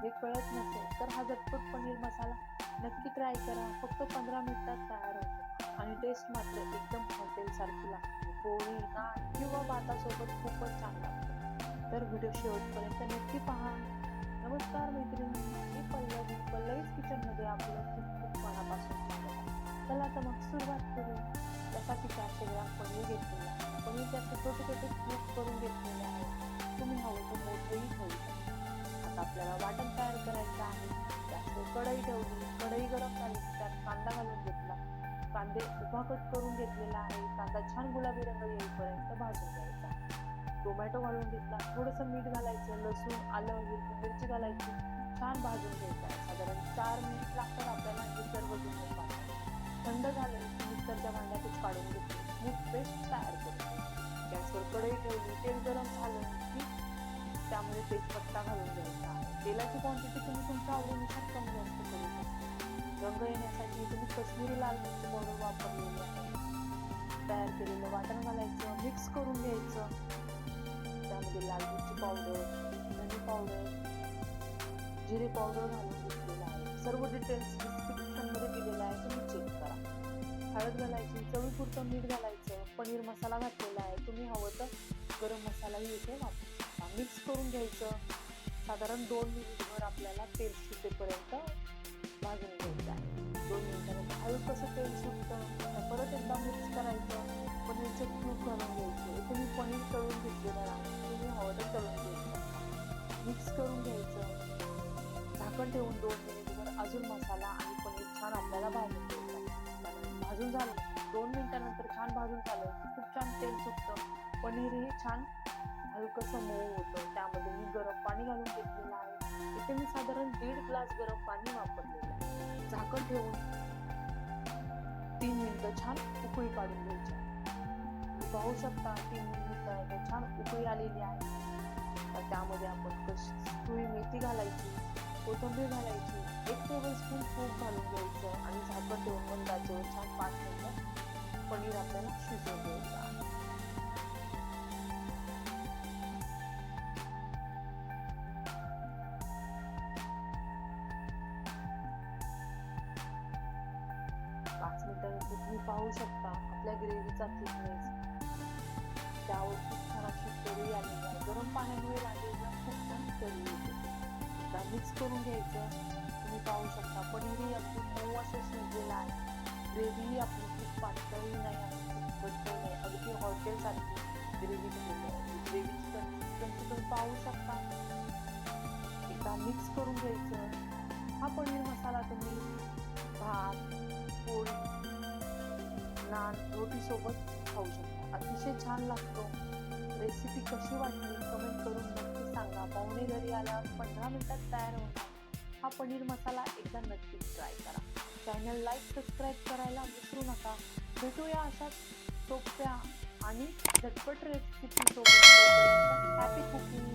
हे कळत नसेल तर हा झटपट पनीर मसाला नक्की ट्राय करा. फक्त 15 मिनिटात तयार होतो आणि टेस्ट मात्र एकदम हॉटेलसारखी लागते. पोळी, नान किंवा भातासोबत खूपच छान लागते. तर व्हिडिओ शेवटपर्यंत नक्की पहा. नमस्कार मैत्रिणी, मी पल्लवी. पल्लवीज किचनमध्ये आपलं खूप खूप मनापासून स्वागत आहे. चला तर मग सुरुवात करू. त्यासाठी 400 ग्राम पनीर घेतलेला आहे. पनीर त्याचे छोटे छोटे क्यूब करून घेतलेले आहे. तुम्ही हवं तर मोठंही ठेवू शकता. आता आपल्याला वाटण तयार करायचं आहे. गॅसवर कढई ठेवली. कढई गरम झाली की त्यात कांदा घालून घेतला. कांदे उभा कट करून घेतलेला आहे. कांदा छान गुलाबी रंग येईपर्यंत भाजून घ्यायचा. टोमॅटो घालून घेतला. थोडंसं मीठ घालायचं. लसूण, आलं, हिरवी मिरची घालायची. छान भाजून घ्यायचं आहे. साधारण 4 मिनिट लागतात आपल्याला हे सर्व घेऊन पाहिजे. थंड झालं की मिक्सरच्या भांड्यातच काढून घेतली. स्मूथ पेस्ट तयार करू. गॅसवर कढई ठेवली. तेल गरम झालं की त्यामध्ये तेजपत्ता घालून घ्यायचा आहे. तेलाची क्वांटिटी तुम्ही तुमच्या आवडीनुसार कमी जास्त करू शकता. रंग येण्यासाठी तुम्ही कश्मीरी लाल मिरची पावडर वापरलेली आहे. तयार केलेलं वाटण घालायचं. मिक्स करून घ्यायचं. त्यामध्ये लाल मिरची पावडर, धने पावडर, जिरे पावडर घालून घेतलेलं आहे. सर्व डिटेल्स डिस्क्रिप्शन मध्ये दिलेले आहे, तुम्ही चेक करा. हळद घालायची. चवीपुरतं मीठ घालायचं. पनीर मसाला घातलेला आहे. तुम्ही हवं तर गरम मसालाही इथे वापरू शकता. मिक्स करून घ्यायचं. साधारण 2 मिनिटभर आपल्याला तेल सुटेपर्यंत भाजून घ्यायचं आहे. 2 मिनिटानंतर हलकसं तेल सुटतं. परत एकदा मिक्स करायचं. पनीरचे क्यूब घालून घ्यायचे. इथे मी पनीर तळून घेतलेलं आहे. तुम्ही हवं तर तळून घेऊ शकता. मिक्स करून घ्यायचं. झाकण ठेवून 2 मिनिटभर अजून मसाला आणि पनीर छान आपल्याला भाजून घ्यायचं आहे. भाजून झालं. 2 मिनिटानंतर छान भाजून झालं की खूप छान तेल सुटतं. पनीरही छान हलकसं मऊ होतं. त्यामध्ये मी गरम पाणी घालून घेतलेलं आहे. इथे मी साधारण 1.5 ग्लास गरम पाणी वापरलेलं आहे. झाकण ठेवून 3 मिनिटं छान उकळी काढून घ्यायची. पाहू शकता 3 मिनिटं छान उकळी आलेली आहे. तर त्यामध्ये आपण कस्तुरी मेथी घालायची. कोथिंबीर घालायची. 1 टेबलस्पून तूप घालून घ्यायचं आणि झाकण ठेवून मंद आचेवर छान 5 मिनिटं पनीर आपल्याला शिजवून घ्यायचं आहे. पाच मिनिटांनंतर तुम्ही पाहू शकता आपल्या ग्रेव्हीचा थिकनेस. त्यावर खूप छान अशी तरी आलेली आहे. गरम पाण्यामुळे लागलेला खूप छान तरी येते. एकदा मिक्स करून घ्यायचं. तुम्ही पाहू शकता पनीरही अगदी मऊ असं शिजलेलं आहे. ग्रेव्ही आपली खूप पातळही नाही आणि खूप घट्टही नाही. अगदी हॉटेलसारखी ग्रेव्ही केलेली आहे. ग्रेव्हीची कन्सिस्टन्सी तुम्ही पाहू शकता. एकदा मिक्स करून घ्यायचं. हा पनीर मसाला तुम्ही भात, पोळी, नान, रोटी सोबत खाऊ शकता. अतिशय छान लागतो. रेसिपी कशी वाटली कमेंट करून नक्की सांगा. पाहुणे घरी आल्यावर 15 मिनिटात तयार होणार हा पनीर मसाला एकदा नक्कीच ट्राय करा. चॅनल लाईक, सबस्क्राईब करायला विसरू नका. भेटूया अशाच सोप्या आणि झटपट रेसिपी सोबत. Happy cooking.